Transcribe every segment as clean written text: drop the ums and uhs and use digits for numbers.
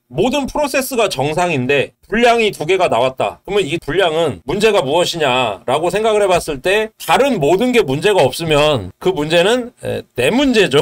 모든 프로세스가 정상인데 불량이 2개가 나왔다. 그러면 이 불량은 문제가 무엇이냐라고 생각을 해봤을 때 다른 모든 게 문제가 없으면 그 문제는 내 문제죠.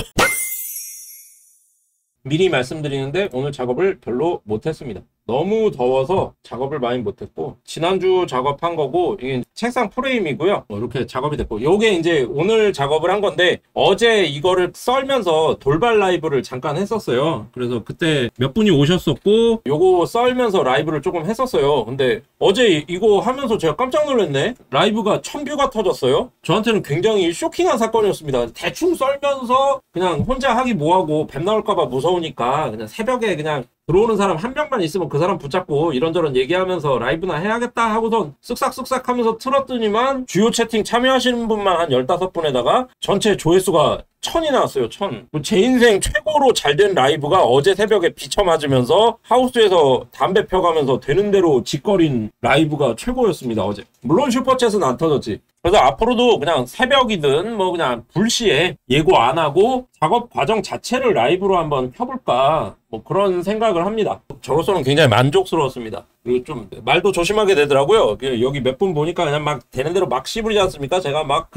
미리 말씀드리는데 오늘 작업을 별로 못했습니다. 너무 더워서 작업을 많이 못했고, 지난주 작업한 거고, 이게 책상 프레임이고요. 이렇게 작업이 됐고, 요게 이제 오늘 작업을 한 건데, 어제 이거를 썰면서 돌발 라이브를 잠깐 했었어요. 그래서 그때 몇 분이 오셨었고, 요거 썰면서 라이브를 조금 했었어요. 근데 어제 이거 하면서 제가 깜짝 놀랐네. 라이브가 1000뷰가 터졌어요. 저한테는 굉장히 쇼킹한 사건이었습니다. 대충 썰면서 그냥 혼자 하기 뭐하고 뱀 나올까봐 무서우니까 그냥 새벽에 그냥 들어오는 사람 한 명만 있으면 그 사람 붙잡고 이런저런 얘기하면서 라이브나 해야겠다 하고선 쓱싹쓱싹 하면서 틀었더니만 주요 채팅 참여하시는 분만 한 15분에다가 전체 조회수가 1000이 나왔어요. 1000. 제 인생 최고로 잘 된 라이브가 어제 새벽에 비쳐맞으면서 하우스에서 담배 펴가면서 되는 대로 짓거린 라이브가 최고였습니다. 어제. 물론 슈퍼챗은 안 터졌지. 그래서 앞으로도 그냥 새벽이든 뭐 그냥 불시에 예고 안 하고 작업 과정 자체를 라이브로 한번 켜볼까 뭐 그런 생각을 합니다. 저로서는 굉장히 만족스러웠습니다. 그리고 좀 말도 조심하게 되더라고요. 여기 몇 분 보니까 그냥 막 되는 대로 막 씹으리지 않습니까? 제가 막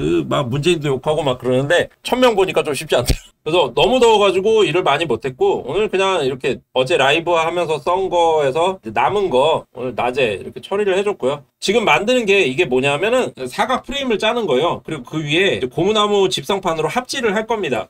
문재인도 욕하고 막 그러는데 1000명 보니까 좀 쉽지 않더라고요. 그래서 너무 더워가지고 일을 많이 못했고, 오늘 그냥 이렇게 어제 라이브 하면서 썬 거에서 남은 거 오늘 낮에 이렇게 처리를 해줬고요. 지금 만드는 게 이게 뭐냐면은 사각 프레임을 짜는 거예요. 그리고 그 위에 고무나무 집성판으로 합지를 할 겁니다.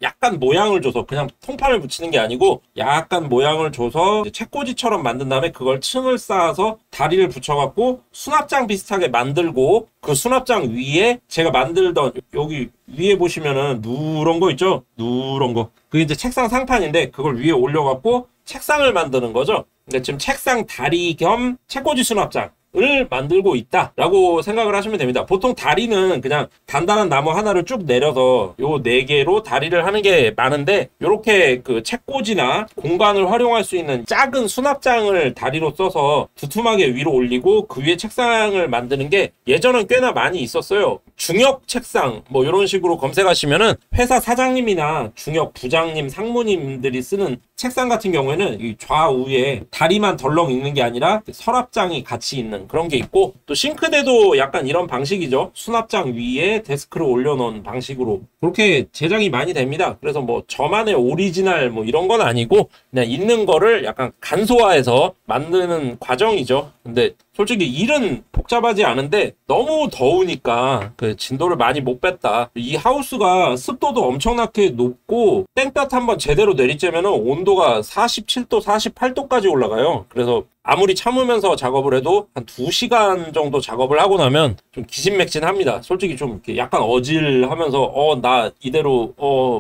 약간 모양을 줘서 그냥 통판을 붙이는 게 아니고 약간 모양을 줘서 책꽂이처럼 만든 다음에 그걸 층을 쌓아서 다리를 붙여갖고 수납장 비슷하게 만들고, 그 수납장 위에 제가 만들던 여기 위에 보시면은 누런 거 있죠? 누런 거. 그게 이제 책상 상판인데 그걸 위에 올려갖고 책상을 만드는 거죠. 근데 지금 책상 다리 겸 책꽂이 수납장 을 만들고 있다라고 생각을 하시면 됩니다. 보통 다리는 그냥 단단한 나무 하나를 쭉 내려서 요 4개로 다리를 하는 게 많은데, 요렇게 그 책꽂이나 공간을 활용할 수 있는 작은 수납장을 다리로 써서 두툼하게 위로 올리고 그 위에 책상을 만드는 게 예전엔 꽤나 많이 있었어요. 중역 책상 뭐 이런 식으로 검색하시면은 회사 사장님이나 중역 부장님, 상무님들이 쓰는 책상 같은 경우에는 이 좌우에 다리만 덜렁 있는 게 아니라 서랍장이 같이 있는 그런 게 있고, 또 싱크대도 약간 이런 방식이죠. 수납장 위에 데스크를 올려놓은 방식으로 그렇게 제작이 많이 됩니다. 그래서 뭐 저만의 오리지널 뭐 이런 건 아니고 그냥 있는 거를 약간 간소화해서 만드는 과정이죠. 근데 솔직히 일은 복잡하지 않은데 너무 더우니까 그 진도를 많이 못 뺐다. 이 하우스가 습도도 엄청나게 높고 땡볕 한번 제대로 내리쬐면 온도가 47도, 48도까지 올라가요. 그래서 아무리 참으면서 작업을 해도 한 2시간 정도 작업을 하고 나면 좀 기진맥진합니다. 솔직히 좀 이렇게 약간 어질하면서 나 이대로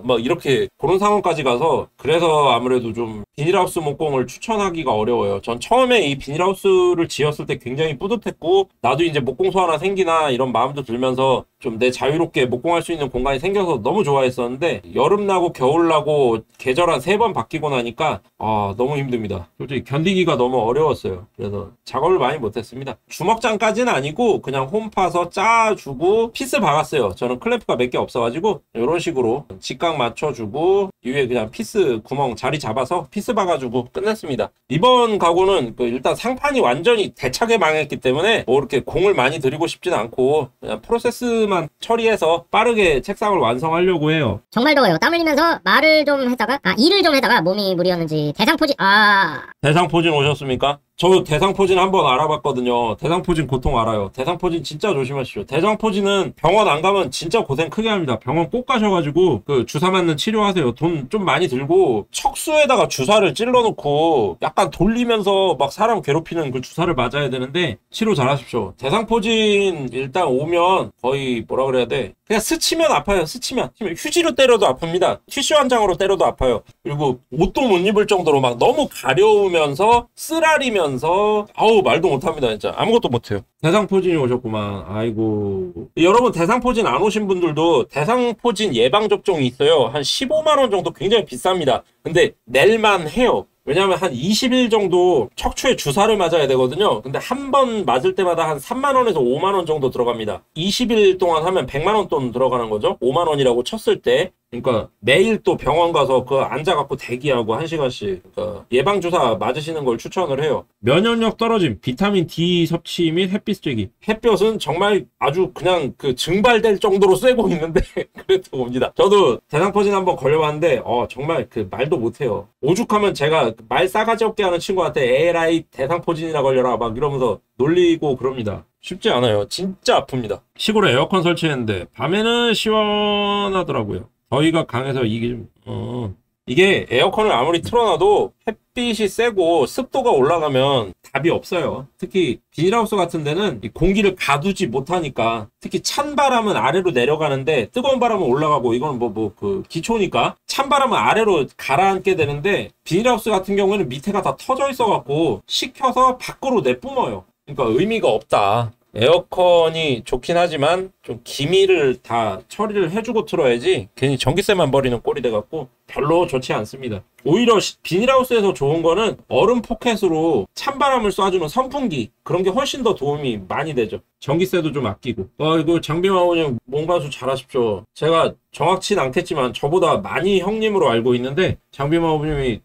막 이렇게 그런 상황까지 가서, 그래서 아무래도 좀 비닐하우스 목공을 추천하기가 어려워요. 전 처음에 이 비닐하우스를 지었을 때 굉장히 뿌듯했고, 나도 이제 목공소 하나 생기나 이런 마음도 들면서 좀 내 자유롭게 목공할 수 있는 공간이 생겨서 너무 좋아했었는데, 여름 나고 겨울 나고 계절 한 3번 바뀌고 나니까 너무 힘듭니다. 솔직히 견디기가 너무 어려웠어요. 그래서 작업을 많이 못했습니다. 주먹장까지는 아니고 그냥 홈 파서 짜주고 피스 박았어요. 저는 클램프가 몇 개 없어가지고 이런 식으로 직각 맞춰주고 위에 그냥 피스 구멍 자리 잡아서 피스 박아주고 끝냈습니다. 이번 가구는 일단 상판이 완전히 대차게 망했기 때문에 뭐 이렇게 공을 많이 들이고 싶진 않고 그냥 프로세스만 처리해서 빠르게 책상을 완성하려고 해요. 정말 더워요. 땀 흘리면서 일을 좀 했다가 몸이 무리였는지 대상포진 대상포진 오셨습니까? 저 대상포진 한번 알아봤거든요. 대상포진 고통 알아요. 대상포진 진짜 조심하시죠. 대상포진은 병원 안 가면 진짜 고생 크게 합니다. 병원 꼭 가셔가지고 그 주사 맞는 치료하세요. 돈 좀 많이 들고 척수에다가 주사를 찔러놓고 약간 돌리면서 막 사람 괴롭히는 그 주사를 맞아야 되는데 치료 잘하십시오. 대상포진 일단 오면 거의 뭐라 그래야 돼? 그냥 스치면 아파요. 스치면 휴지로 때려도 아픕니다. 티슈 한 장으로 때려도 아파요. 그리고 옷도 못 입을 정도로 막 너무 가려우면서 쓰라리면서 말도 못합니다. 진짜 아무것도 못해요. 대상포진이 오셨구만. 아이고. 여러분 대상포진 안 오신 분들도 대상포진 예방접종이 있어요. 한 15만원 정도 굉장히 비쌉니다. 근데 낼만 해요. 왜냐하면 한 20일 정도 척추에 주사를 맞아야 되거든요. 근데 한 번 맞을 때마다 한 3만원에서 5만원 정도 들어갑니다. 20일 동안 하면 100만원 돈 들어가는 거죠. 5만원이라고 쳤을 때 그러니까 매일 또 병원 가서 그 앉아갖고 대기하고 1시간씩 그러니까 예방주사 맞으시는 걸 추천을 해요. 면역력 떨어짐, 비타민 D 섭취 및 햇빛 쬐기. 햇볕은 정말 아주 그냥 그 증발될 정도로 쐬고 있는데 그래도 옵니다. 저도 대상포진 한번 걸려봤는데 정말 그 말도 못해요. 오죽하면 제가 말 싸가지 없게 하는 친구한테 에라이 대상포진이나 걸려라 막 이러면서 놀리고 그럽니다. 쉽지 않아요. 진짜 아픕니다. 시골에 에어컨 설치했는데 밤에는 시원하더라고요. 더위가 강해서 이게 좀 이게 에어컨을 아무리 틀어놔도 햇빛이 세고 습도가 올라가면 답이 없어요. 특히 비닐하우스 같은 데는 이 공기를 가두지 못하니까 특히 찬 바람은 아래로 내려가는데 뜨거운 바람은 올라가고 이건 그 기초니까 찬 바람은 아래로 가라앉게 되는데 비닐하우스 같은 경우에는 밑에가 다 터져 있어갖고 식혀서 밖으로 내뿜어요. 그러니까 의미가 없다. 에어컨이 좋긴 하지만 좀 기미를 다 처리를 해주고 틀어야지 괜히 전기세만 버리는 꼴이 돼갖고 별로 좋지 않습니다. 오히려 비닐하우스에서 좋은 거는 얼음 포켓으로 찬바람을 쏴주는 선풍기 그런 게 훨씬 더 도움이 많이 되죠. 전기세도 좀 아끼고. 이거 장비마오님 몸관수 잘하십시오. 제가 정확치는 않겠지만 저보다 많이 형님으로 알고 있는데 장비마오님이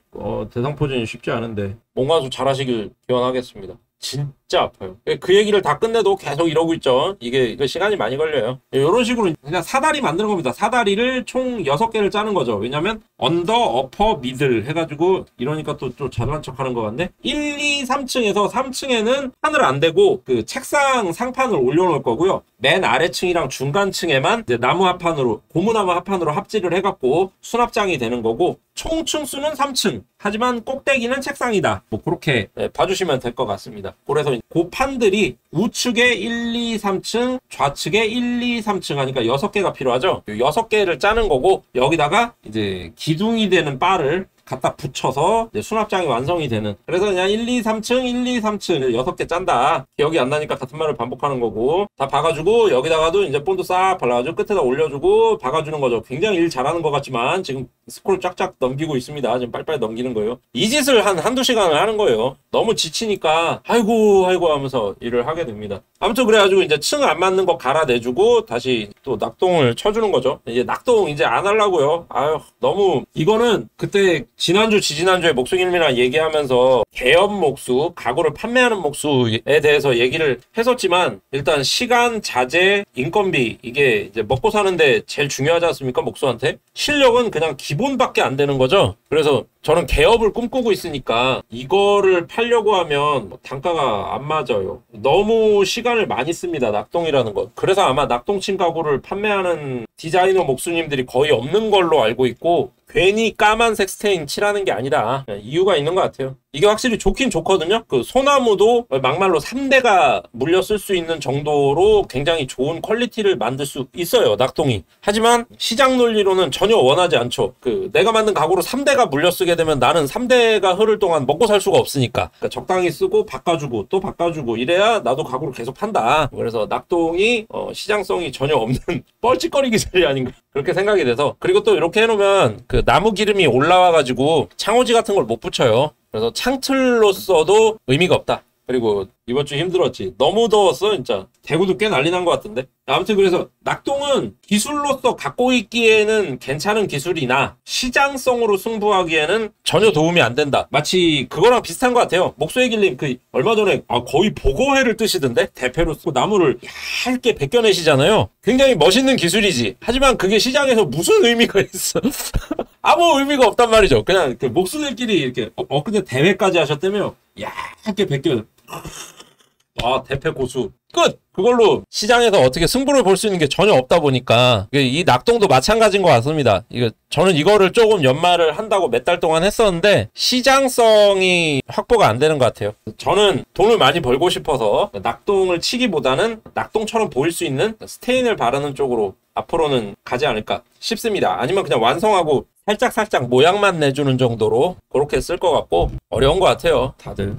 대상포진이 쉽지 않은데 몸관수 잘하시길 기원하겠습니다. 진짜 아파요. 그 얘기를 다 끝내도 계속 이러고 있죠. 이거 시간이 많이 걸려요. 이런 식으로 그냥 사다리 만드는 겁니다. 사다리를 총 6개를 짜는 거죠. 왜냐면 언더, 어퍼, 미들 해가지고 이러니까 또 잘난 척 하는 것 같네. 1, 2, 3층에서 3층에는 판을 안 대고 그 책상 상판을 올려놓을 거고요. 맨 아래층이랑 중간층에만 이제 나무 합판으로 고무나무 합판으로 합지를 해갖고 수납장이 되는 거고 총 층수는 3층. 하지만 꼭대기는 책상이다. 그렇게 봐주시면 될 것 같습니다. 그래서 그 판들이 우측에 1, 2, 3층, 좌측에 1, 2, 3층 하니까 6개가 필요하죠. 6개를 짜는 거고 여기다가 이제 기둥이 되는 바를 갖다 붙여서 이제 수납장이 완성이 되는. 그래서 그냥 1, 2, 3층, 1, 2, 3층 6개 짠다. 기억이 안 나니까 같은 말을 반복하는 거고 다 박아주고 여기다가도 이제 본드 싹 발라가지고 끝에다 올려주고 박아주는 거죠. 굉장히 일 잘하는 것 같지만 지금 스크롤 쫙쫙 넘기고 있습니다. 지금 빨리빨리 넘기는 거예요. 이 짓을 한두 시간을 하는 거예요. 너무 지치니까 아이고 하면서 일을 하게 됩니다. 아무튼 그래가지고 이제 층 안 맞는 거 갈아내주고 다시 또 낙동을 쳐주는 거죠. 이제 낙동 이제 안 하려고요. 너무 이거는 그때 지난주 지지난주에 목수님이랑 얘기하면서 개업 목수, 가구를 판매하는 목수에 대해서 얘기를 했었지만 일단 시간, 자재, 인건비 이게 이제 먹고 사는데 제일 중요하지 않습니까? 목수한테. 실력은 그냥 기본밖에 안 되는 거죠. 그래서 저는 개업을 꿈꾸고 있으니까 이거를 팔려고 하면 단가가 안 맞아요. 너무 시간을 많이 씁니다. 낙동이라는 것. 그래서 아마 낙동층 가구를 판매하는 디자이너 목수님들이 거의 없는 걸로 알고 있고 괜히 까만색 스테인 칠하는 게 아니라 이유가 있는 것 같아요. 이게 확실히 좋긴 좋거든요. 그 소나무도 막말로 3대가 물려 쓸 수 있는 정도로 굉장히 좋은 퀄리티를 만들 수 있어요. 낙동이. 하지만 시장 논리로는 전혀 원하지 않죠. 내가 만든 가구로 3대가 물려 쓰게 되면 나는 3대가 흐를 동안 먹고 살 수가 없으니까. 그러니까 적당히 쓰고 바꿔주고 또 바꿔주고 이래야 나도 가구를 계속 판다. 그래서 낙동이 시장성이 전혀 없는 뻘짓거리기 자리 아닌가 그렇게 생각이 돼서. 그리고 또 이렇게 해놓으면 그 나무 기름이 올라와가지고 창호지 같은 걸 못 붙여요. 그래서 창틀로써도 의미가 없다. 그리고 이번 주 힘들었지. 너무 더웠어 진짜. 대구도 꽤 난리 난 것 같은데. 아무튼 그래서 낙동은 기술로서 갖고 있기에는 괜찮은 기술이나 시장성으로 승부하기에는 전혀 도움이 안 된다. 마치 그거랑 비슷한 것 같아요. 목수의길님 얼마 전에 거의 보고회를 뜨시던데 대패로 쓰고 나무를 얇게 벗겨내시잖아요. 굉장히 멋있는 기술이지. 하지만 그게 시장에서 무슨 의미가 있어. 아무 의미가 없단 말이죠. 그냥 목수들끼리 이렇게 엊그제 대회까지 하셨다며 얇게 벗겨. 대패 고수 끝! 그걸로 시장에서 어떻게 승부를 볼 수 있는 게 전혀 없다 보니까 이 낙동도 마찬가지인 것 같습니다. 저는 이거를 조금 연말을 한다고 몇 달 동안 했었는데 시장성이 확보가 안 되는 것 같아요. 저는 돈을 많이 벌고 싶어서 낙동을 치기보다는 낙동처럼 보일 수 있는 스테인을 바르는 쪽으로 앞으로는 가지 않을까 싶습니다. 아니면 그냥 완성하고 살짝 모양만 내주는 정도로 그렇게 쓸 것 같고 어려운 것 같아요. 다들.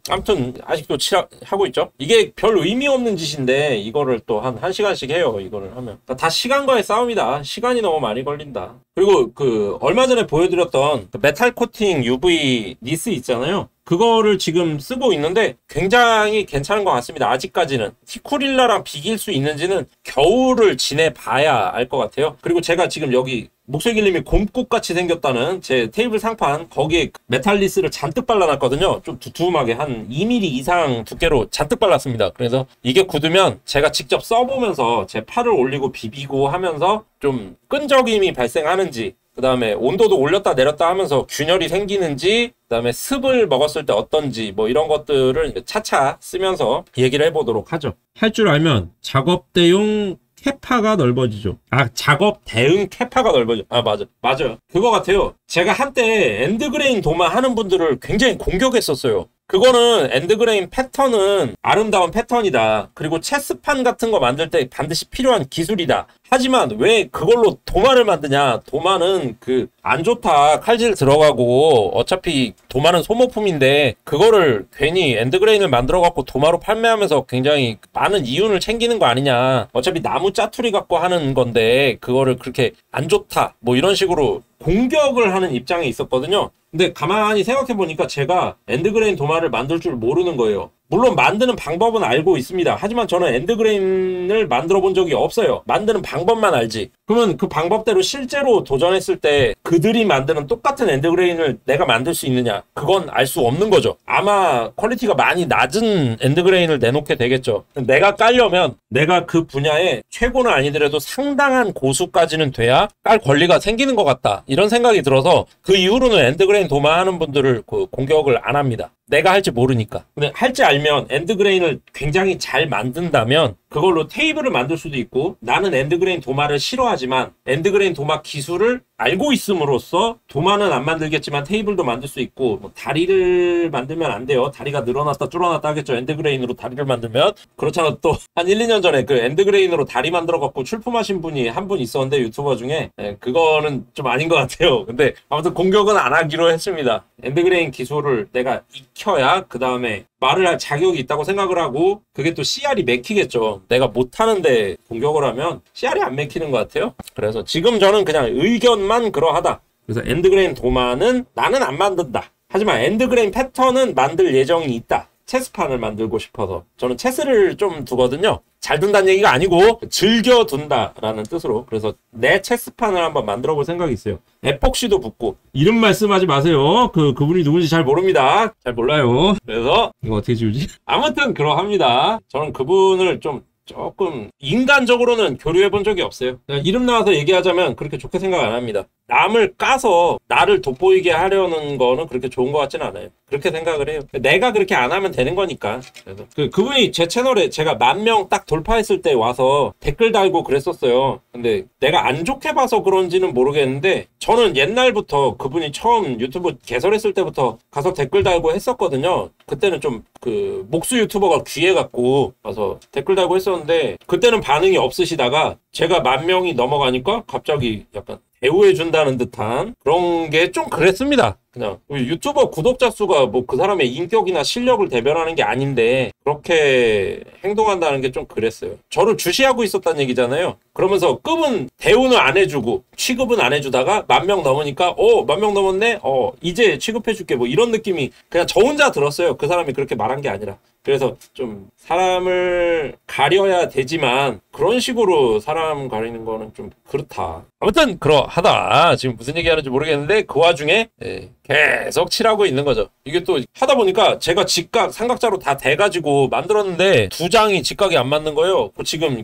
아무튼 아직도 하고 있죠. 이게 별 의미 없는 짓인데 이거를 또 한 1시간씩 해요. 이거를 하면 다 시간과의 싸움이다. 시간이 너무 많이 걸린다. 그리고 얼마 전에 보여드렸던 메탈 코팅 UV 니스 있잖아요. 그거를 지금 쓰고 있는데 굉장히 괜찮은 것 같습니다. 아직까지는. 티쿠릴라랑 비길 수 있는지는 겨울을 지내봐야 알 것 같아요. 그리고 제가 지금 여기 목소리 길림이 곰국같이 생겼다는 제 테이블 상판 거기에 메탈리스를 잔뜩 발라놨거든요. 좀 두툼하게 한 2mm 이상 두께로 잔뜩 발랐습니다. 그래서 이게 굳으면 제가 직접 써보면서 제 팔을 올리고 비비고 하면서 좀 끈적임이 발생하는지, 그 다음에 온도도 올렸다 내렸다 하면서 균열이 생기는지, 그 다음에 습을 먹었을 때 어떤지 뭐 이런 것들을 차차 쓰면서 얘기를 해보도록 하죠. 할 줄 알면 작업대용 캐파가 넓어지죠. 아, 작업 대응 캐파가 넓어져. 아, 맞아요. 그거 같아요. 제가 한때 엔드그레인 도마 하는 분들을 굉장히 공격했었어요. 그거는 엔드그레인 패턴은 아름다운 패턴이다. 그리고 체스판 같은 거 만들 때 반드시 필요한 기술이다. 하지만 왜 그걸로 도마를 만드냐? 도마는 그 안 좋다. 칼질 들어가고 어차피 도마는 소모품인데 그거를 괜히 엔드그레인을 만들어 갖고 도마로 판매하면서 굉장히 많은 이윤을 챙기는 거 아니냐. 어차피 나무 짜투리 갖고 하는 건데 그거를 그렇게 안 좋다. 뭐 이런 식으로 공격을 하는 입장에 있었거든요. 근데 가만히 생각해보니까 제가 엔드그레인 도마를 만들 줄 모르는 거예요. 물론 만드는 방법은 알고 있습니다. 하지만 저는 엔드그레인을 만들어 본 적이 없어요. 만드는 방법만 알지. 그러면 그 방법대로 실제로 도전했을 때 그들이 만드는 똑같은 엔드그레인을 내가 만들 수 있느냐? 그건 알 수 없는 거죠. 아마 퀄리티가 많이 낮은 엔드그레인을 내놓게 되겠죠. 내가 깔려면 내가 그 분야에 최고는 아니더라도 상당한 고수까지는 돼야 깔 권리가 생기는 것 같다. 이런 생각이 들어서 그 이후로는 엔드그레인 도마 하는 분들을 공격을 안 합니다. 내가 할지 모르니까. 근데 할지 알면 엔드그레인을 굉장히 잘 만든다면 그걸로 테이블을 만들 수도 있고, 나는 엔드그레인 도마를 싫어하지만 엔드그레인 도마 기술을 알고 있음으로써 도마는 안 만들겠지만 테이블도 만들 수 있고, 뭐 다리를 만들면 안 돼요. 다리가 늘어났다 줄어났다 하겠죠. 엔드그레인으로 다리를 만들면. 그렇잖아. 또 한 1, 2년 전에 그 엔드그레인으로 다리 만들어 갖고 출품하신 분이 한 분 있었는데, 유튜버 중에. 그거는 좀 아닌 것 같아요. 근데 아무튼 공격은 안 하기로 했습니다. 엔드그레인 기술을 내가 익혀야 그 다음에 말을 할 자격이 있다고 생각을 하고, 그게 또 CR이 맥히겠죠. 내가 못하는데 공격을 하면 CR이 안 맥히는 것 같아요. 그래서 지금 저는 그냥 의견만 그러하다. 그래서 엔드그레인 도마는 나는 안 만든다. 하지만 엔드그레인 패턴은 만들 예정이 있다. 체스판을 만들고 싶어서. 저는 체스를 좀 두거든요. 잘 둔다는 얘기가 아니고 즐겨 둔다라는 뜻으로. 그래서 내 체스판을 한번 만들어 볼 생각이 있어요. 에폭시도 붙고. 이름 말씀하지 마세요. 그분이 누군지 잘 모릅니다. 잘 몰라요. 그래서 이거 어떻게 지우지? 아무튼 그러합니다. 저는 그분을 조금 인간적으로는 교류해 본 적이 없어요. 이름 나와서 얘기하자면 그렇게 좋게 생각 안 합니다. 남을 까서 나를 돋보이게 하려는 거는 그렇게 좋은 것 같진 않아요. 그렇게 생각을 해요. 내가 그렇게 안 하면 되는 거니까. 그래서 그분이 제 채널에 제가 10,000명 딱 돌파했을 때 와서 댓글 달고 그랬었어요. 근데 내가 안 좋게 봐서 그런지는 모르겠는데, 저는 옛날부터 그분이 처음 유튜브 개설했을 때부터 가서 댓글 달고 했었거든요. 그때는 좀 목수 유튜버가 귀해갖고 와서 댓글 달고 했었는데, 그때는 반응이 없으시다가 제가 10,000명이 넘어가니까 갑자기 약간 대우해준다는 듯한 그런 게 좀 그랬습니다. 그냥 유튜버 구독자 수가 뭐 그 사람의 인격이나 실력을 대변하는 게 아닌데 그렇게 행동한다는 게 좀 그랬어요. 저를 주시하고 있었다는 얘기잖아요. 그러면서 급은 대우는 안 해주고 취급은 안 해주다가 10,000명 넘으니까 10,000명 넘었네? 이제 취급해줄게. 뭐 이런 느낌이 그냥 저 혼자 들었어요. 그 사람이 그렇게 말한 게 아니라. 그래서 좀 사람을 가려야 되지만 그런 식으로 사람 가리는 거는 좀 그렇다. 아무튼 그러하다. 지금 무슨 얘기하는지 모르겠는데 그 와중에 계속 칠하고 있는 거죠. 이게 또 하다 보니까 제가 직각 삼각자로 다 돼가지고 만들었는데 2장이 직각이 안 맞는 거예요. 지금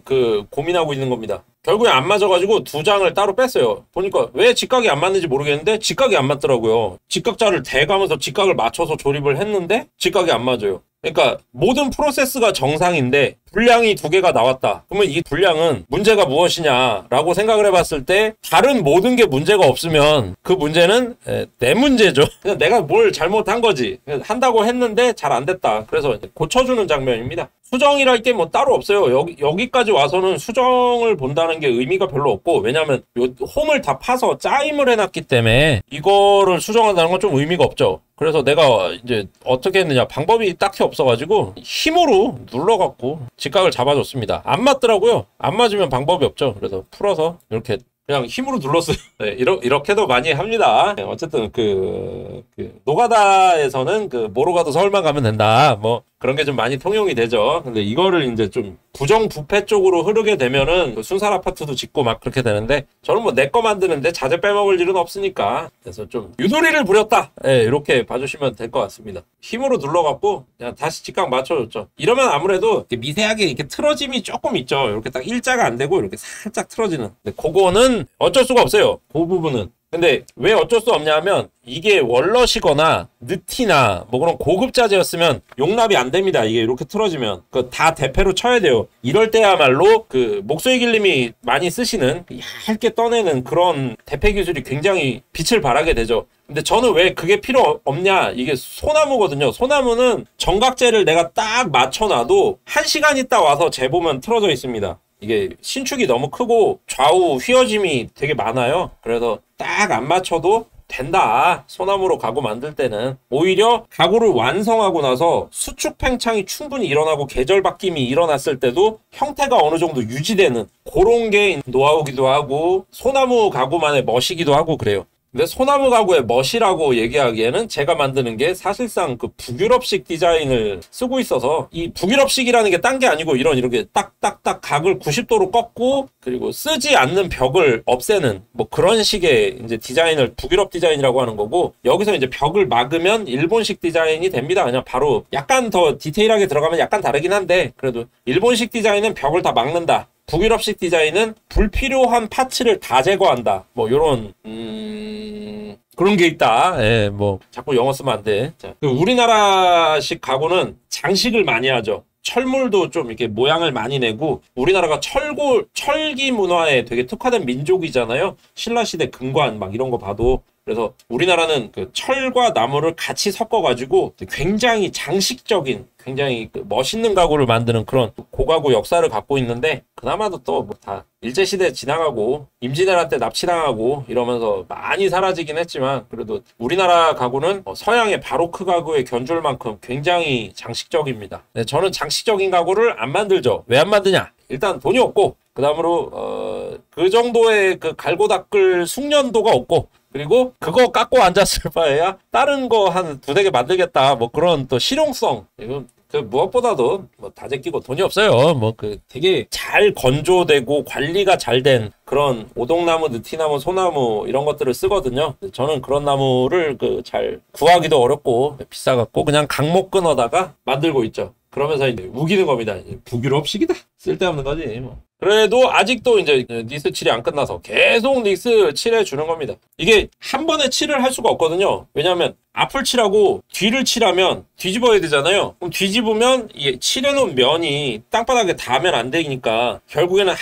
고민하고 있는 겁니다. 결국에 안 맞아가지고 2장을 따로 뺐어요. 보니까 왜 직각이 안 맞는지 모르겠는데 직각이 안 맞더라고요. 직각자를 대가면서 직각을 맞춰서 조립을 했는데 직각이 안 맞아요. 그러니까 모든 프로세스가 정상인데 분량이 2개가 나왔다. 그러면 이 분량은 문제가 무엇이냐라고 생각을 해봤을 때 다른 모든 게 문제가 없으면 그 문제는 내 문제죠. 그냥 내가 뭘 잘못한 거지. 한다고 했는데 잘 안 됐다. 그래서 고쳐주는 장면입니다. 수정이랄 게 뭐 따로 없어요. 여기까지 와서는 수정을 본다는 게 의미가 별로 없고, 왜냐면 홈을 다 파서 짜임을 해놨기 때문에 이거를 수정한다는 건 좀 의미가 없죠. 그래서 내가 이제 어떻게 했느냐, 방법이 딱히 없어가지고 힘으로 눌러갖고 직각을 잡아줬습니다. 안 맞더라고요. 안 맞으면 방법이 없죠. 그래서 풀어서 이렇게 그냥 힘으로 눌렀어요. 네, 이렇게도 많이 합니다. 어쨌든 노가다에서는 뭐로 가도 서울만 가면 된다. 뭐 그런 게 좀 많이 통용이 되죠. 근데 이거를 이제 좀 부정부패 쪽으로 흐르게 되면은 그 순살 아파트도 짓고 막 그렇게 되는데, 저는 뭐 내 거 만드는데 자재 빼먹을 일은 없으니까, 그래서 좀 유도리를 부렸다, 예, 이렇게 봐주시면 될 것 같습니다. 힘으로 눌러갖고 그냥 다시 직각 맞춰줬죠. 이러면 아무래도 이렇게 미세하게 이렇게 틀어짐이 조금 있죠. 이렇게 딱 일자가 안 되고 이렇게 살짝 틀어지는. 근데 그거는 어쩔 수가 없어요, 그 부분은. 근데 왜 어쩔 수 없냐면, 이게 월넛이거나 느티나 뭐 그런 고급 자재였으면 용납이 안 됩니다. 이게 이렇게 틀어지면 그 다 대패로 쳐야 돼요. 이럴 때야말로 그 목소리 길님이 많이 쓰시는 얇게 떠내는 그런 대패 기술이 굉장히 빛을 발하게 되죠. 근데 저는 왜 그게 필요 없냐, 이게 소나무거든요. 소나무는 정각재를 내가 딱 맞춰놔도 1시간 있다 와서 재보면 틀어져 있습니다. 이게 신축이 너무 크고 좌우 휘어짐이 되게 많아요. 그래서 딱 안 맞춰도 된다. 소나무로 가구 만들 때는 오히려 가구를 완성하고 나서 수축 팽창이 충분히 일어나고 계절 바뀜이 일어났을 때도 형태가 어느 정도 유지되는 그런 게 노하우기도 하고 소나무 가구만의 멋이기도 하고 그래요. 근데 소나무 가구의 멋이라고 얘기하기에는 제가 만드는 게 사실상 그 북유럽식 디자인을 쓰고 있어서, 이 북유럽식이라는 게 딴 게 아니고 이렇게 딱딱딱 각을 90도로 꺾고 그리고 쓰지 않는 벽을 없애는 뭐 그런 식의 이제 디자인을 북유럽 디자인이라고 하는 거고, 여기서 이제 벽을 막으면 일본식 디자인이 됩니다. 그냥 바로 약간 더 디테일하게 들어가면 약간 다르긴 한데, 그래도 일본식 디자인은 벽을 다 막는다. 북유럽식 디자인은 불필요한 파츠를 다 제거한다. 뭐 요런 그런 게 있다. 예, 뭐 자꾸 영어 쓰면 안 돼. 자, 우리나라식 가구는 장식을 많이 하죠. 철물도 좀 이렇게 모양을 많이 내고, 우리나라가 철기 문화에 되게 특화된 민족이잖아요. 신라시대 금관 막 이런 거 봐도. 그래서 우리나라는 그 철과 나무를 같이 섞어가지고 굉장히 장식적인, 굉장히 멋있는 가구를 만드는 그런 고가구 역사를 갖고 있는데, 그나마도 또 뭐 다 일제시대 지나가고 임진왜란 때 납치당하고 이러면서 많이 사라지긴 했지만, 그래도 우리나라 가구는 서양의 바로크 가구에 견줄 만큼 굉장히 장식적입니다. 네, 저는 장식적인 가구를 안 만들죠. 왜 안 만드냐? 일단 돈이 없고, 그 다음으로 그 정도의 그 갈고 닦을 숙련도가 없고, 그리고 그거 깎고 앉았을 바에야 다른 거 한 두세 개 만들겠다, 뭐 그런 또 실용성, 이건 그 무엇보다도 뭐 다 제끼고 돈이 없어요. 뭐 그 되게 잘 건조되고 관리가 잘 된 그런 오동나무, 느티나무, 소나무 이런 것들을 쓰거든요. 저는 그런 나무를 그 잘 구하기도 어렵고 비싸갖고 그냥 강목 끊어다가 만들고 있죠. 그러면서 이제 우기는 겁니다. 북유럽식이다, 쓸데없는 거지 뭐. 그래도 아직도 이제 니스 칠이 안 끝나서 계속 니스 칠해 주는 겁니다. 이게 한 번에 칠을 할 수가 없거든요. 왜냐하면 앞을 칠하고 뒤를 칠하면 뒤집어야 되잖아요. 그럼 뒤집으면 이 칠해놓은 면이 땅바닥에 닿으면 안 되니까 결국에는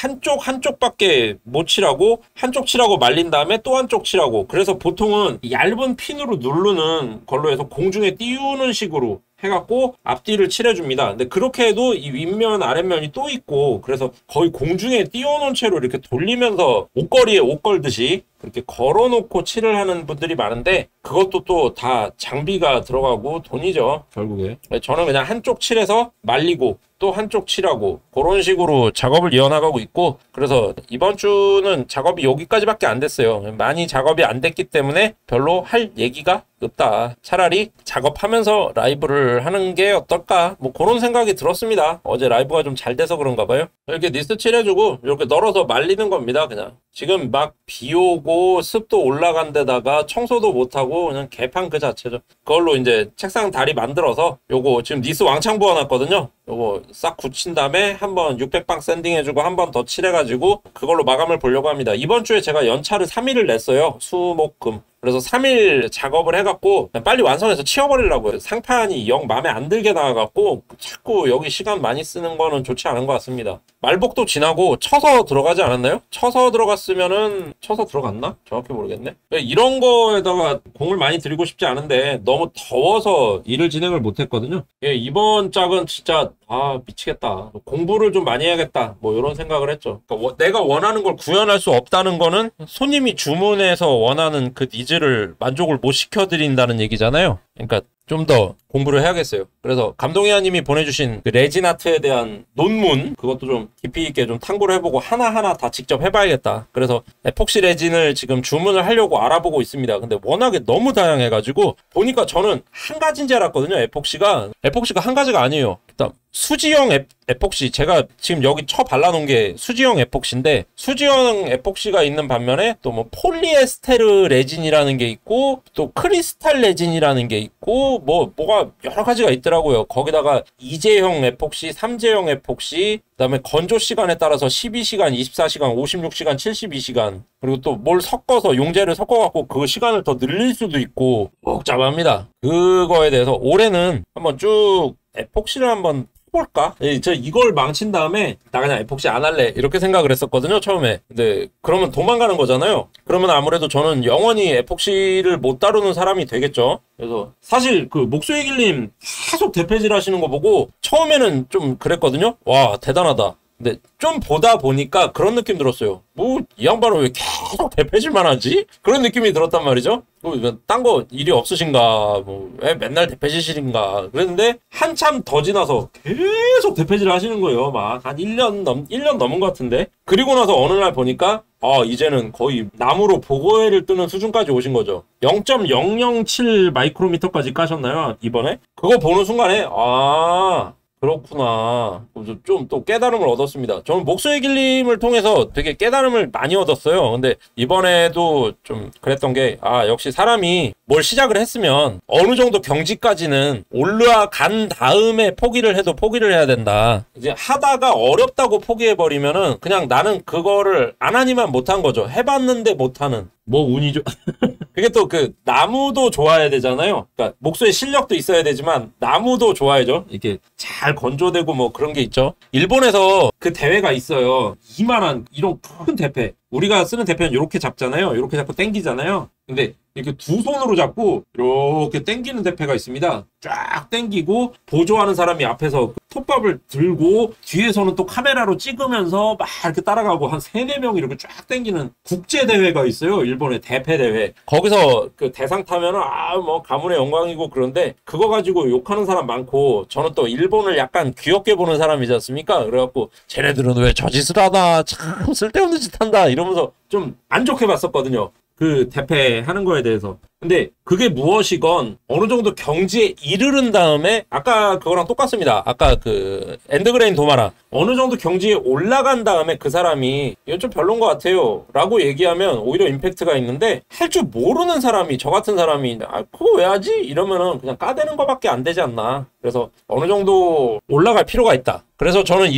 한쪽밖에 못 칠하고, 한쪽 칠하고 말린 다음에 또 한쪽 칠하고, 그래서 보통은 얇은 핀으로 누르는 걸로 해서 공중에 띄우는 식으로 해갖고 앞뒤를 칠해줍니다. 근데 그렇게 해도 이 윗면 아랫면이 또 있고, 그래서 거의 공중에 띄워놓은 채로 이렇게 돌리면서 옷걸이에 옷 걸듯이 그렇게 걸어놓고 칠을 하는 분들이 많은데, 그것도 또 다 장비가 들어가고 돈이죠, 결국에. 저는 그냥 한쪽 칠해서 말리고 또 한쪽 칠하고 그런 식으로 작업을 이어나가고 있고, 그래서 이번 주는 작업이 여기까지밖에 안 됐어요. 많이 작업이 안 됐기 때문에 별로 할 얘기가 없다. 차라리 작업하면서 라이브를 하는 게 어떨까, 뭐 그런 생각이 들었습니다. 어제 라이브가 좀 잘 돼서 그런가 봐요. 이렇게 니스 칠해주고 이렇게 널어서 말리는 겁니다. 그냥 지금 막 비 오고 습도 올라간 데다가 청소도 못하고 그냥 개판 그 자체죠. 그걸로 이제 책상 다리 만들어서 요거 지금 니스 왕창 부어놨거든요. 요거 싹 굳힌 다음에 한번 600방 샌딩해주고 한 번 더 칠해가지고 그걸로 마감을 보려고 합니다. 이번 주에 제가 연차를 3일을 냈어요. 수, 목, 금. 그래서 3일 작업을 해갖고 빨리 완성해서 치워버리려고요. 상판이 영 마음에 안 들게 나와갖고 자꾸 여기 시간 많이 쓰는 거는 좋지 않은 것 같습니다. 말복도 지나고 쳐서 들어가지 않았나요? 쳐서 들어갔으면은, 쳐서 들어갔나? 정확히 모르겠네. 이런 거에다가 공을 많이 들이고 싶지 않은데 너무 더워서 일을 진행을 못했거든요. 이번 짝은 진짜 미치겠다, 공부를 좀 많이 해야겠다, 뭐 이런 생각을 했죠. 그러니까 내가 원하는 걸 구현할 수 없다는 거는 손님이 주문해서 원하는 그 니즈를 만족을 못 시켜드린다는 얘기잖아요. 그러니까 좀 더 공부를 해야겠어요. 그래서 감동이아님이 보내주신 그 레진 아트에 대한 논문 그것도 좀 깊이 있게 좀 탐구를 해보고 하나하나 다 직접 해봐야겠다. 그래서 에폭시 레진을 지금 주문을 하려고 알아보고 있습니다. 근데 워낙에 너무 다양해가지고 보니까 저는 한 가지인 줄 알았거든요. 에폭시가 한 가지가 아니에요. 일단 수지형 에폭시, 제가 지금 여기 쳐 발라놓은 게 수지형 에폭시인데, 수지형 에폭시가 있는 반면에 또 뭐 폴리에스테르 레진이라는 게 있고 또 크리스탈 레진이라는 게 있고 뭐가 여러 가지가 있더라고요. 거기다가 2제형 에폭시, 3제형 에폭시, 그다음에 건조 시간에 따라서 12시간, 24시간, 56시간, 72시간, 그리고 또 뭘 섞어서 용제를 섞어갖고 그 시간을 더 늘릴 수도 있고 복잡합니다. 그거에 대해서 올해는 한번 쭉 에폭시를 한번 볼까? 저 이걸 망친 다음에 나 그냥 에폭시 안 할래 이렇게 생각을 했었거든요, 처음에. 근데 그러면 도망가는 거잖아요. 그러면 아무래도 저는 영원히 에폭시를 못 다루는 사람이 되겠죠. 그래서 사실 그 목소리 길님 계속 대패질 하시는 거 보고 처음에는 좀 그랬거든요. 와, 대단하다. 근데 좀 보다 보니까 그런 느낌 들었어요. 뭐 이 양반은 왜 계속 대패질만 하지? 그런 느낌이 들었단 말이죠. 뭐 딴 거 일이 없으신가, 뭐 왜 맨날 대패질인가 그랬는데 한참 더 지나서 계속 대패질 하시는 거예요. 막 한 1년 넘은 것 같은데. 그리고 나서 어느 날 보니까 이제는 거의 나무로 보고회를 뜨는 수준까지 오신 거죠. 0.007 마이크로미터까지 까셨나요, 이번에? 그거 보는 순간에 그렇구나. 좀 또 깨달음을 얻었습니다. 저는 목소리 길림을 통해서 되게 깨달음을 많이 얻었어요. 근데 이번에도 좀 그랬던 게, 역시 사람이 뭘 시작을 했으면 어느 정도 경지까지는 올라간 다음에 포기를 해도 포기를 해야 된다. 이제 하다가 어렵다고 포기해버리면은 그냥 나는 그거를 안 하니만 못한 거죠. 해봤는데 못하는. 뭐 운이죠. 그게 또 그 나무도 좋아야 되잖아요. 그러니까 목소리 실력도 있어야 되지만 나무도 좋아야죠. 이게 잘 건조되고 뭐 그런 게 있죠. 일본에서 그 대회가 있어요. 이만한 이런 큰 대패. 우리가 쓰는 대패는 이렇게 잡잖아요. 이렇게 잡고 당기잖아요. 근데 이렇게 두 손으로 잡고 이렇게 당기는 대패가 있습니다. 쫙 당기고 보조하는 사람이 앞에서 톱밥을 들고 뒤에서는 또 카메라로 찍으면서 막 이렇게 따라가고 한 3-4명이 이렇게 쫙 당기는 국제대회가 있어요. 일본의 대패대회. 거기서 그 대상 타면은 뭐 가문의 영광이고 그런데 그거 가지고 욕하는 사람 많고, 저는 또 일본을 약간 귀엽게 보는 사람이지 않습니까? 그래갖고 쟤네들은 왜 저 짓을 하나, 참 쓸데없는 짓 한다 이러면서 좀 안 좋게 봤었거든요. 그 대패 하는 거에 대해서. 근데 그게 무엇이건 어느 정도 경지에 이르른 다음에, 아까 그거랑 똑같습니다. 아까 그 엔드그레인 도마라 어느 정도 경지에 올라간 다음에 그 사람이 이건 좀 별론 것 같아요 라고 얘기하면 오히려 임팩트가 있는데, 할 줄 모르는 사람이, 저 같은 사람이 그거 왜 하지? 이러면은 그냥 까대는 거밖에 안 되지 않나. 그래서 어느 정도 올라갈 필요가 있다. 그래서 저는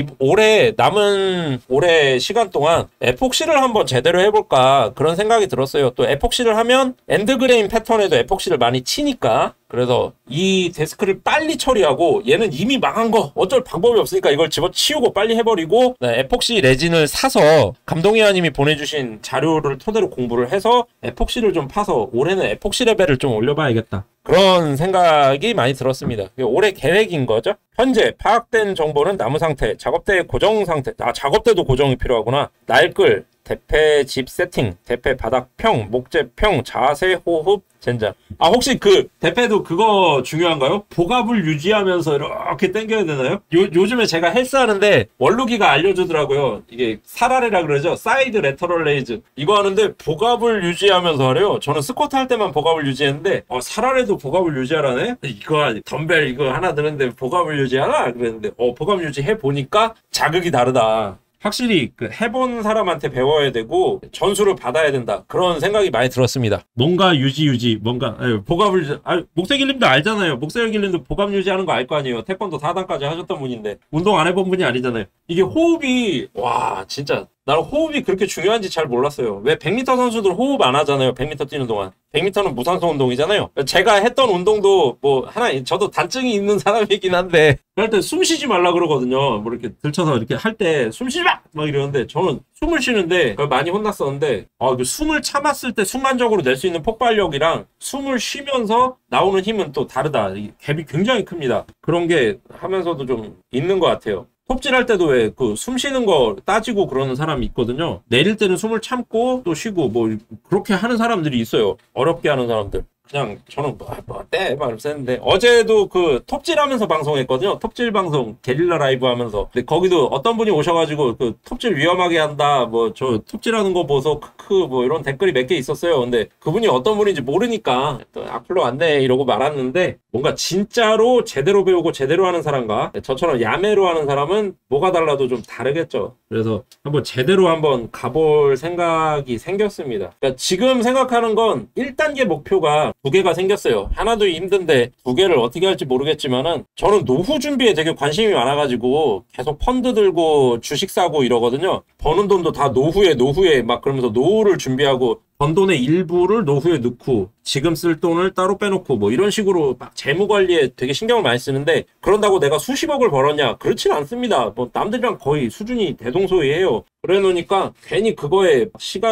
남은 올해 시간 동안 에폭시를 한번 제대로 해볼까 그런 생각이 들었어요. 또 에폭시를 하면 엔드그레인 패턴에도 에폭시를 많이 치니까. 그래서 이 데스크를 빨리 처리하고, 얘는 이미 망한 거 어쩔 방법이 없으니까 이걸 집어치우고 빨리 해버리고, 에폭시 레진을 사서 감동이아님이 보내주신 자료를 토대로 공부를 해서 에폭시를 좀 파서 올해는 에폭시 레벨을 좀 올려봐야겠다. 그런 생각이 많이 들었습니다. 올해 계획인 거죠. 현재 파악된 정보는 나무 상태, 작업대 고정 상태. 작업대도 고정이 필요하구나. 날끌, 대패 집 세팅, 대패 바닥 평, 목재 평, 자세, 호흡, 젠장. 혹시 그 대패도 그거 중요한가요? 복압을 유지하면서 이렇게 당겨야 되나요? 요즘에 제가 헬스 하는데 원루기가 알려주더라고요. 이게 사라레라 그러죠. 사이드 레터럴 레이즈. 이거 하는데 복압을 유지하면서 하래요. 저는 스쿼트 할 때만 복압을 유지했는데 사라레도 복압을 유지하라네? 이거 덤벨 이거 하나 드는데 복압을 유지하라? 그랬는데 복압 유지해 보니까 자극이 다르다. 확실히 그 해본 사람한테 배워야 되고 전수를 받아야 된다, 그런 생각이 많이 들었습니다. 뭔가 유지 뭔가 복압을 목세 길림도 알잖아요. 목세 길림도 복압 유지하는 거 알 거 아니에요. 태권도 4단까지 하셨던 분인데 운동 안 해본 분이 아니잖아요. 이게 호흡이 진짜 나는 호흡이 그렇게 중요한지 잘 몰랐어요. 왜 100m 선수들 호흡 안 하잖아요. 100m 뛰는 동안. 100m는 무산소 운동이잖아요. 제가 했던 운동도 저도 단증이 있는 사람이긴 한데, 그럴 때 숨 쉬지 말라 그러거든요. 뭐 이렇게 들쳐서 이렇게 할 때 숨 쉬지 마! 막 이러는데, 저는 숨을 쉬는데 많이 혼났었는데, 숨을 참았을 때 순간적으로 낼 수 있는 폭발력이랑 숨을 쉬면서 나오는 힘은 또 다르다. 이 갭이 굉장히 큽니다. 그런 게 하면서도 좀 있는 것 같아요. 톱질할 때도 왜 그 숨 쉬는 거 따지고 그러는 사람이 있거든요. 내릴 때는 숨을 참고 또 쉬고 뭐 그렇게 하는 사람들이 있어요. 어렵게 하는 사람들. 그냥 저는 어때? 막 이러면서 했는데 어제도 그 톱질하면서 방송했거든요. 톱질 방송 게릴라 라이브 하면서. 근데 거기도 어떤 분이 오셔가지고 그 톱질 위험하게 한다. 뭐 저 톱질하는 거 보소 크크 뭐 이런 댓글이 몇 개 있었어요. 근데 그분이 어떤 분인지 모르니까 또 악플로 안돼 이러고 말았는데 뭔가 진짜로 제대로 배우고 제대로 하는 사람과 저처럼 야매로 하는 사람은 뭐가 달라도 좀 다르겠죠. 그래서 한번 제대로 한번 가볼 생각이 생겼습니다. 그러니까 지금 생각하는 건 1단계 목표가 2개가 생겼어요. 하나도 힘든데 2개를 어떻게 할지 모르겠지만은 저는 노후 준비에 되게 관심이 많아가지고 계속 펀드 들고 주식 사고 이러거든요. 버는 돈도 다 노후에 막 그러면서 노후를 준비하고 번 돈의 일부를 노후에 넣고 지금 쓸 돈을 따로 빼놓고 뭐 이런 식으로 막 재무 관리에 되게 신경을 많이 쓰는데 그런다고 내가 수십억을 벌었냐? 그렇진 않습니다. 뭐 남들이랑 거의 수준이 대동소이해요. 그래 놓으니까 괜히 그거에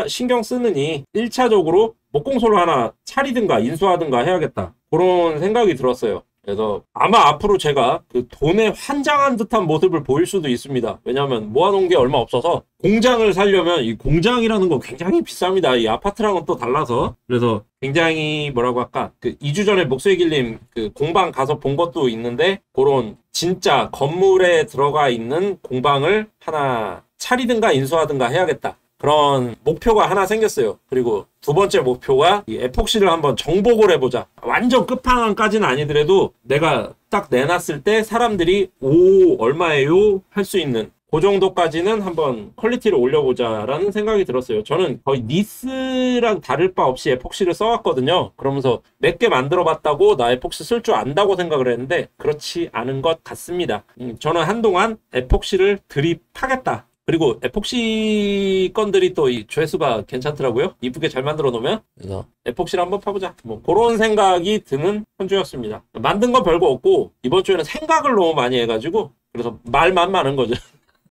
신경 쓰느니 1차적으로 목공소를 하나 차리든가 인수하든가 해야겠다. 그런 생각이 들었어요. 그래서 아마 앞으로 제가 그 돈에 환장한 듯한 모습을 보일 수도 있습니다. 왜냐하면 모아놓은 게 얼마 없어서 공장을 사려면 이 공장이라는 거 굉장히 비쌉니다. 이 아파트랑은 또 달라서. 그래서 굉장히 뭐라고 할까 그 2주 전에 목수의길님 그 공방 가서 본 것도 있는데 그런 진짜 건물에 들어가 있는 공방을 하나 차리든가 인수하든가 해야겠다. 그런 목표가 하나 생겼어요. 그리고 두 번째 목표가 이 에폭시를 한번 정복을 해보자. 완전 끝판왕까지는 아니더라도 내가 딱 내놨을 때 사람들이 오 얼마예요? 할 수 있는 그 정도까지는 한번 퀄리티를 올려보자라는 생각이 들었어요. 저는 거의 니스랑 다를 바 없이 에폭시를 써왔거든요. 그러면서 몇 개 만들어봤다고 나 에폭시 쓸 줄 안다고 생각을 했는데 그렇지 않은 것 같습니다. 저는 한동안 에폭시를 드립하겠다. 그리고 에폭시 건들이 또 이 조회수가 괜찮더라고요. 이쁘게 잘 만들어 놓으면. 그래서 에폭시를 한번 파보자. 뭐 그런 생각이 드는 한 주였습니다. 만든 건 별거 없고 이번 주에는 생각을 너무 많이 해가지고 그래서 말만 많은 거죠.